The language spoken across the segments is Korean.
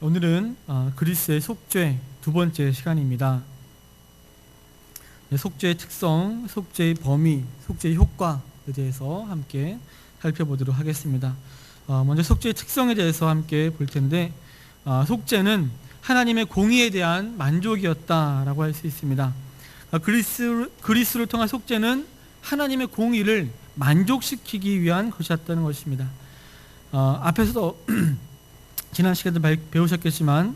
오늘은 그리스의 속죄 두 번째 시간입니다. 속죄의 특성, 속죄의 범위, 속죄의 효과에 대해서 함께 살펴보도록 하겠습니다. 먼저 속죄의 특성에 대해서 함께 볼 텐데, 속죄는 하나님의 공의에 대한 만족이었다라고 할 수 있습니다. 그리스를 통한 속죄는 하나님의 공의를 만족시키기 위한 것이었다는 것입니다. 앞에서도 지난 시간에 배우셨겠지만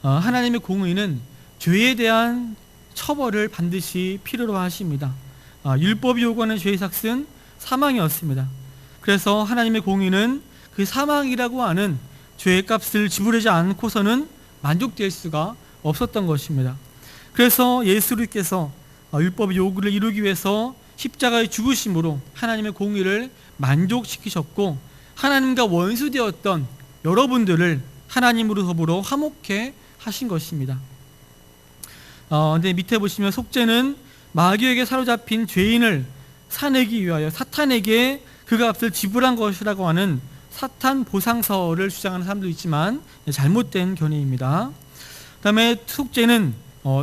하나님의 공의는 죄에 대한 처벌을 반드시 필요로 하십니다. 율법이 요구하는 죄의 삭은 사망이었습니다. 그래서 하나님의 공의는 그 사망이라고 하는 죄의 값을 지불하지 않고서는 만족될 수가 없었던 것입니다. 그래서 예수님께서 율법의 요구를 이루기 위해서 십자가의 죽으심으로 하나님의 공의를 만족시키셨고, 하나님과 원수되었던 여러분들을 하나님으로 더불어 화목해 하신 것입니다. 근데 밑에 보시면 속죄는 마귀에게 사로잡힌 죄인을 사내기 위하여 사탄에게 그 값을 지불한 것이라고 하는 사탄 보상서를 주장하는 사람도 있지만 잘못된 견해입니다. 그 다음에 속죄는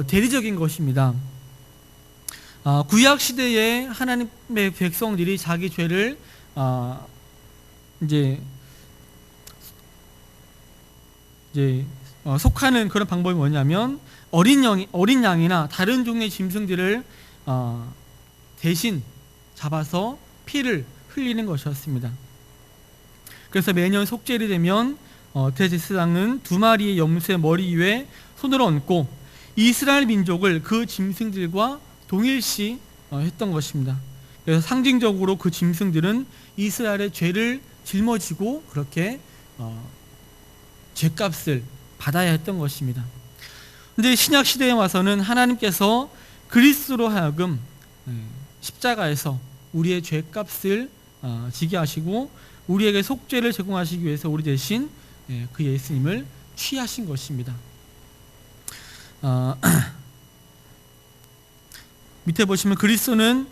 대리적인 것입니다. 구약 시대에 하나님의 백성들이 자기 죄를 이제 속하는 그런 방법이 뭐냐면 어린 양이나 다른 종의 짐승들을 대신 잡아서 피를 흘리는 것이었습니다. 그래서 매년 속죄일이 되면 대제사장은 2마리의 염소의 머리 위에 손을 얹고 이스라엘 민족을 그 짐승들과 동일시 했던 것입니다. 그래서 상징적으로 그 짐승들은 이스라엘의 죄를 짊어지고 그렇게 죄값을 받아야 했던 것입니다. 그런데 신약 시대에 와서는 하나님께서 그리스도로 하여금 십자가에서 우리의 죄값을 지게 하시고 우리에게 속죄를 제공하시기 위해서 우리 대신 그 예수님을 취하신 것입니다. 밑에 보시면 그리스도는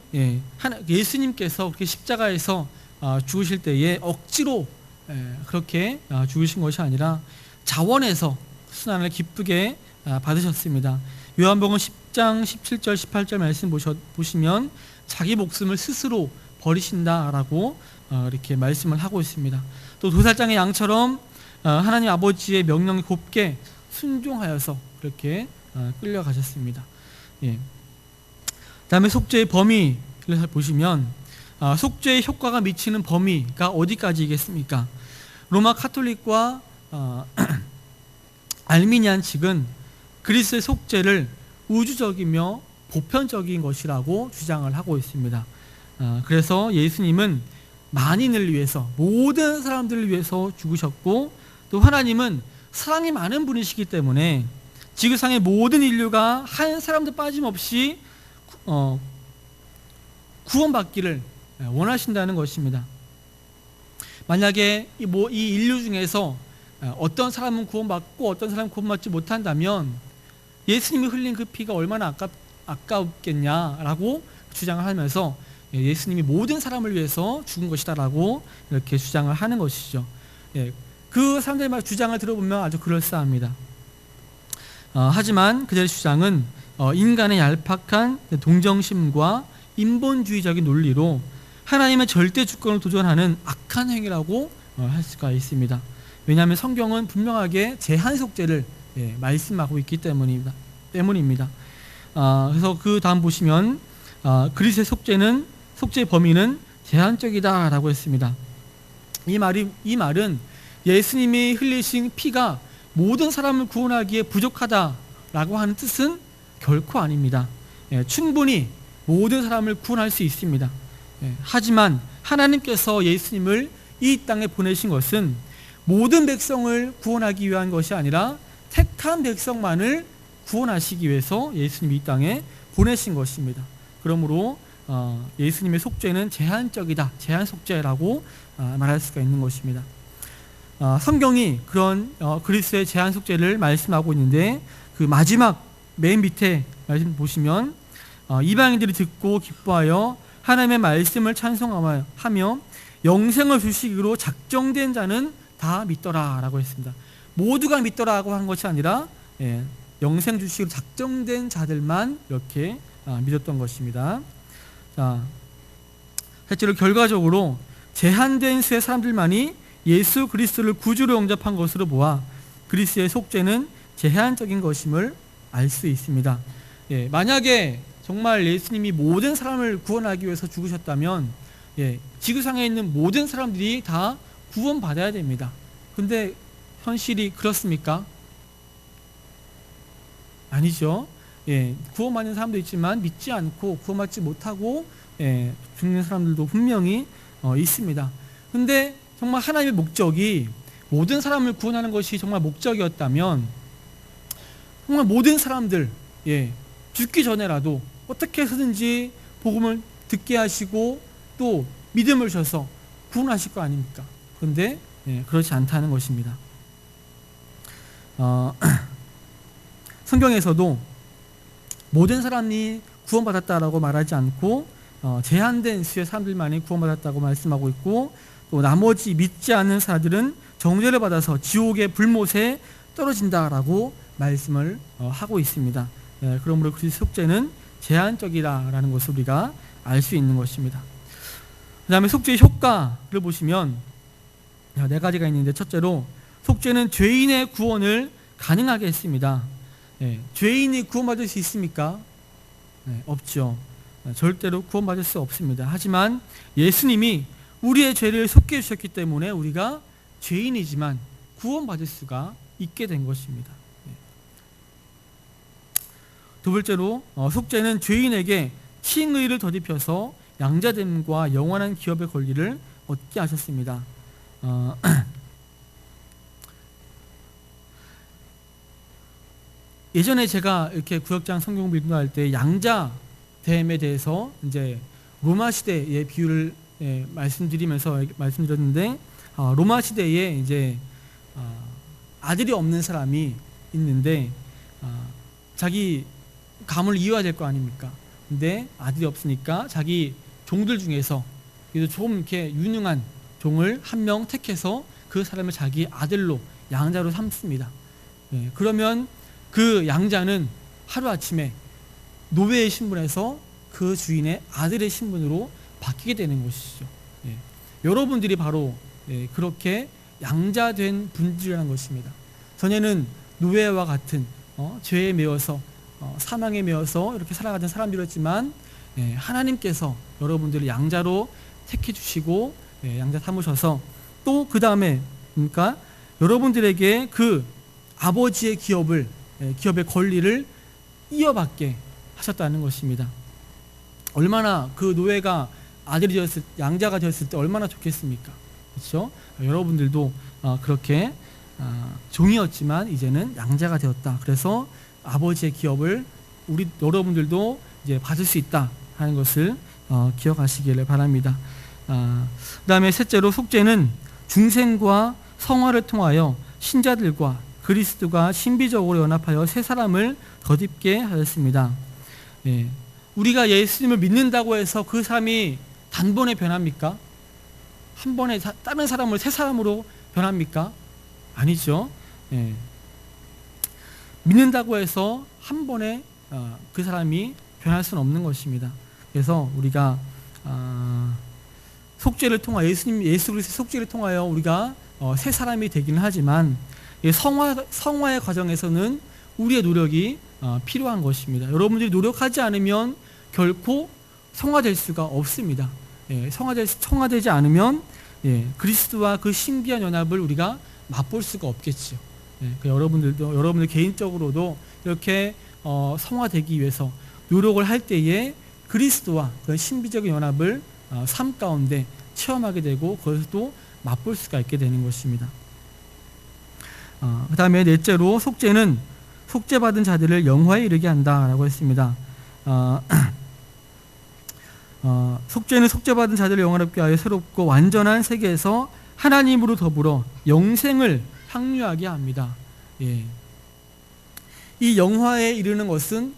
예수님께서 그렇게 십자가에서 죽으실 때에 억지로 그렇게 죽으신 것이 아니라 자원해서 순환을 기쁘게 받으셨습니다. 요한복음 10장 17절 18절 말씀 보시면 자기 목숨을 스스로 버리신다라고 이렇게 말씀을 하고 있습니다. 또 도살장의 양처럼 하나님 아버지의 명령에 곱게 순종하여서 그렇게 끌려가셨습니다. 다음에 속죄의 범위를 보시면 속죄의 효과가 미치는 범위가 어디까지이겠습니까? 로마 카톨릭과 알미니안 측은 그리스의 속죄를 우주적이며 보편적인 것이라고 주장을 하고 있습니다. 그래서 예수님은 만인을 위해서, 모든 사람들을 위해서 죽으셨고, 또 하나님은 사랑이 많은 분이시기 때문에 지구상의 모든 인류가 한 사람도 빠짐없이 구원받기를 원하신다는 것입니다. 만약에 이 인류 중에서 어떤 사람은 구원받고 어떤 사람은 구원받지 못한다면 예수님이 흘린 그 피가 얼마나 아깝겠냐라고 주장을 하면서 예수님이 모든 사람을 위해서 죽은 것이다라고 이렇게 주장을 하는 것이죠. 그 사람들의 주장을 들어보면 아주 그럴싸합니다. 하지만 그들의 주장은 인간의 얄팍한 동정심과 인본주의적인 논리로 하나님의 절대 주권을 도전하는 악한 행위라고 할 수가 있습니다. 왜냐하면 성경은 분명하게 제한 속죄를 말씀하고 있기 때문입니다. 그래서 그 다음 보시면 그리스의 속죄의 범위는 제한적이다라고 했습니다. 이 말은 예수님이 흘리신 피가 모든 사람을 구원하기에 부족하다라고 하는 뜻은 결코 아닙니다. 충분히 모든 사람을 구원할 수 있습니다. 하지만 하나님께서 예수님을 이 땅에 보내신 것은 모든 백성을 구원하기 위한 것이 아니라 택한 백성만을 구원하시기 위해서 예수님이 이 땅에 보내신 것입니다. 그러므로 예수님의 속죄는 제한적이다, 제한 속죄라고 말할 수가 있는 것입니다. 성경이 그런 그리스도의 제한 속죄를 말씀하고 있는데, 그 마지막 맨 밑에 말씀 보시면 이방인들이 듣고 기뻐하여 하나님의 말씀을 찬송하며 영생을 주시기로 작정된 자는 다 믿더라 라고 했습니다. 모두가 믿더라고 한 것이 아니라 영생 주시기로 작정된 자들만 이렇게 믿었던 것입니다. 자, 실제로 결과적으로 제한된 수의 사람들만이 예수 그리스도를 구주로 영접한 것으로 보아 그리스도의 속죄는 제한적인 것임을 알 수 있습니다. 만약에 정말 예수님이 모든 사람을 구원하기 위해서 죽으셨다면 지구상에 있는 모든 사람들이 다 구원받아야 됩니다. 근데 현실이 그렇습니까? 아니죠. 구원받는 사람도 있지만 믿지 않고 구원받지 못하고 죽는 사람들도 분명히 있습니다. 근데 정말 하나님의 목적이 모든 사람을 구원하는 것이 정말 목적이었다면 정말 모든 사람들 죽기 전에라도 어떻게 해서든지 복음을 듣게 하시고 또 믿음을 주셔서 구원하실 거 아닙니까? 그런데 그렇지 않다는 것입니다. 성경에서도 모든 사람이 구원받았다라고 말하지 않고 제한된 수의 사람들만이 구원받았다고 말씀하고 있고, 또 나머지 믿지 않는 사람들은 정죄를 받아서 지옥의 불못에 떨어진다라고 말씀을 하고 있습니다. 그러므로 그리스도 속죄는 제한적이라는 것을 우리가 알 수 있는 것입니다. 그 다음에 속죄의 효과를 보시면 4가지가 있는데, 첫째로 속죄는 죄인의 구원을 가능하게 했습니다. 죄인이 구원받을 수 있습니까? 없죠. 절대로 구원받을 수 없습니다. 하지만 예수님이 우리의 죄를 속죄해 주셨기 때문에 우리가 죄인이지만 구원받을 수가 있게 된 것입니다. 두 번째로 속죄는 죄인에게 칭의를 덧입혀서 양자됨과 영원한 기업의 권리를 얻게 하셨습니다. 예전에 제가 이렇게 구역장 성경 빌드할 때 양자됨에 대해서 이제 로마 시대의 비유를 말씀드렸는데, 로마 시대에 이제 아들이 없는 사람이 있는데 자기 가문을 이어야 될 거 아닙니까? 근데 아들이 없으니까 자기 종들 중에서 그래도 좀 이렇게 유능한 종을 한 명 택해서 그 사람을 자기 아들로 양자로 삼습니다. 그러면 그 양자는 하루아침에 노예의 신분에서 그 주인의 아들의 신분으로 바뀌게 되는 것이죠. 여러분들이 바로 그렇게 양자된 분들이라는 것입니다. 전에는 노예와 같은 죄에 매여서 사망에 매여서 이렇게 살아가던 사람들이었지만 하나님께서 여러분들을 양자로 택해 주시고 양자 삼으셔서 또 그 다음에 그러니까 여러분들에게 그 아버지의 기업의 권리를 이어받게 하셨다는 것입니다. 얼마나 그 노예가 아들이 되었을, 양자가 되었을 때 얼마나 좋겠습니까? 그렇죠? 여러분들도 그렇게 종이었지만 이제는 양자가 되었다. 그래서 아버지의 기업을 여러분들도 이제 받을 수 있다 하는 것을 기억하시기를 바랍니다. 그 다음에 셋째로 속죄는 중생과 성화를 통하여 신자들과 그리스도가 신비적으로 연합하여 새 사람을 덧입게 하였습니다. 우리가 예수님을 믿는다고 해서 그 사람이 단번에 변합니까? 한 번에 다른 사람을 새 사람으로 변합니까? 아니죠. 믿는다고 해서 한 번에 그 사람이 변할 수는 없는 것입니다. 그래서 우리가 속죄를 통하여 예수 그리스도의 속죄를 통하여 우리가 새 사람이 되기는 하지만 성화의 과정에서는 우리의 노력이 필요한 것입니다. 여러분들이 노력하지 않으면 결코 성화될 수가 없습니다. 성화되지 않으면 그리스도와 그 신비한 연합을 우리가 맛볼 수가 없겠죠. 여러분들 개인적으로도 이렇게 성화되기 위해서 노력을 할 때에 그리스도와 그 신비적인 연합을 삶 가운데 체험하게 되고 그것도 맛볼 수가 있게 되는 것입니다. 그 다음에 넷째로 속죄는 속죄받은 자들을 영화에 이르게 한다라고 했습니다. 속죄는 속죄받은 자들을 영화롭게 하여 새롭고 완전한 세계에서 하나님으로 더불어 영생을 향유하게 합니다. 이 영화에 이르는 것은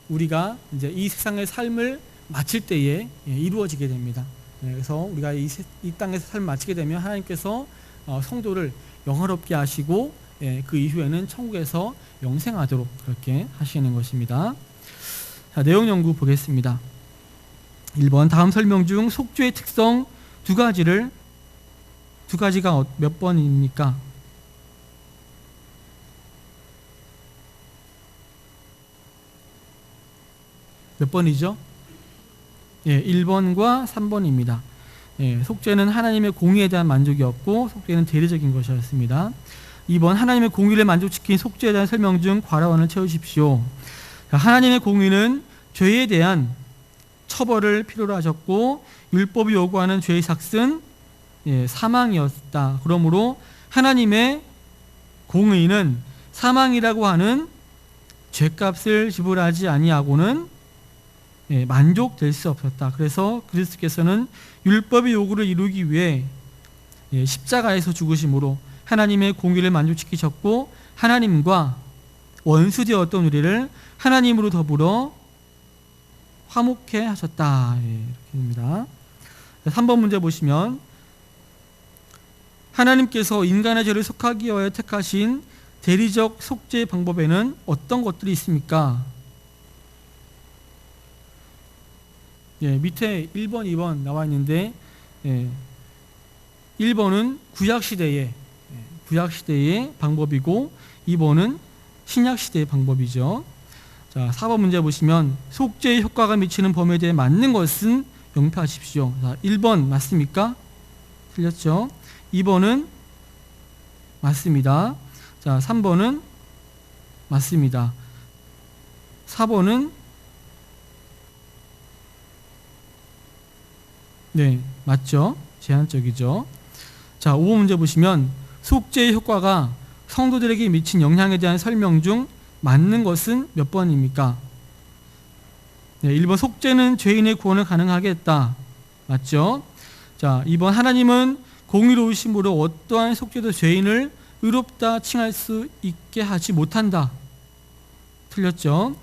우리가 이제 이 세상의 삶을 마칠 때에 이루어지게 됩니다. 그래서 우리가 이 땅에서 삶을 마치게 되면 하나님께서 성도를 영화롭게 하시고 예, 그 이후에는 천국에서 영생하도록 그렇게 하시는 것입니다. 자, 내용 연구 보겠습니다. 1번 다음 설명 중 속죄의 특성 두 가지가 몇 번입니까? 몇 번이죠? 예, 1번과 3번입니다. 예, 속죄는 하나님의 공의에 대한 만족이었고 속죄는 대리적인 것이었습니다. 2번 하나님의 공의를 만족시킨 속죄에 대한 설명 중 괄화원을 채우십시오. 하나님의 공의는 죄에 대한 처벌을 필요로 하셨고 율법이 요구하는 죄의 삭은 사망이었다. 그러므로 하나님의 공의는 사망이라고 하는 죄값을 지불하지 아니하고는 만족될 수 없었다. 그래서 그리스도께서는 율법의 요구를 이루기 위해 십자가에서 죽으심으로 하나님의 공의를 만족시키셨고 하나님과 원수되었던 우리를 하나님으로 더불어 화목해 하셨다. 이렇게 됩니다. 3번 문제 보시면 하나님께서 인간의 죄를 속하기 위하여 택하신 대리적 속죄 방법에는 어떤 것들이 있습니까? 예, 밑에 1번, 2번 나와 있는데 1번은 구약시대의 방법이고 2번은 신약시대의 방법이죠. 자, 4번 문제 보시면 속죄의 효과가 미치는 범위에 대해 맞는 것은 명표하십시오. 자, 1번 맞습니까? 틀렸죠. 2번은 맞습니다. 자, 3번은 맞습니다. 4번은 네, 맞죠? 제한적이죠. 자, 5번 문제 보시면 속죄의 효과가 성도들에게 미친 영향에 대한 설명 중 맞는 것은 몇 번입니까? 네, 1번 속죄는 죄인의 구원을 가능하게 했다. 맞죠? 자, 2번 하나님은 공의로우심으로 어떠한 속죄도 죄인을 의롭다 칭할 수 있게 하지 못한다. 틀렸죠?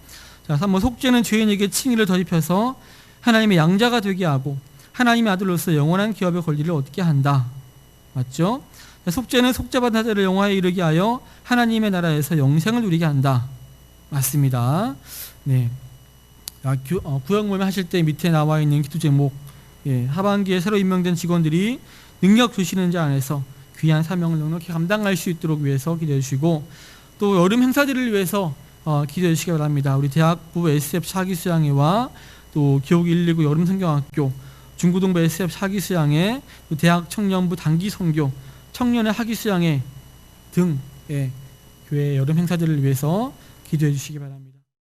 자, 3번 속죄는 죄인에게 칭의를 덧입혀서 하나님의 양자가 되게 하고 하나님의 아들로서 영원한 기업의 권리를 얻게 한다. 맞죠? 속죄는 속죄받은 자들을 영화에 이르게 하여 하나님의 나라에서 영생을 누리게 한다. 맞습니다. 네. 구역 모임 하실 때 밑에 나와 있는 기도 제목, 하반기에 새로 임명된 직원들이 능력 주시는 자 안에서 귀한 사명을 넉넉히 감당할 수 있도록 위해서 기도해 주시고 또 여름 행사들을 위해서 기도해 주시기 바랍니다. 우리 대학부 SF 차기수양회와 또 기옥 119 여름 성경학교 중구동부 SF 차기수양회 대학 청년부 단기 선교 청년의 학위수양회 등 교회 여름 행사들을 위해서 기도해 주시기 바랍니다.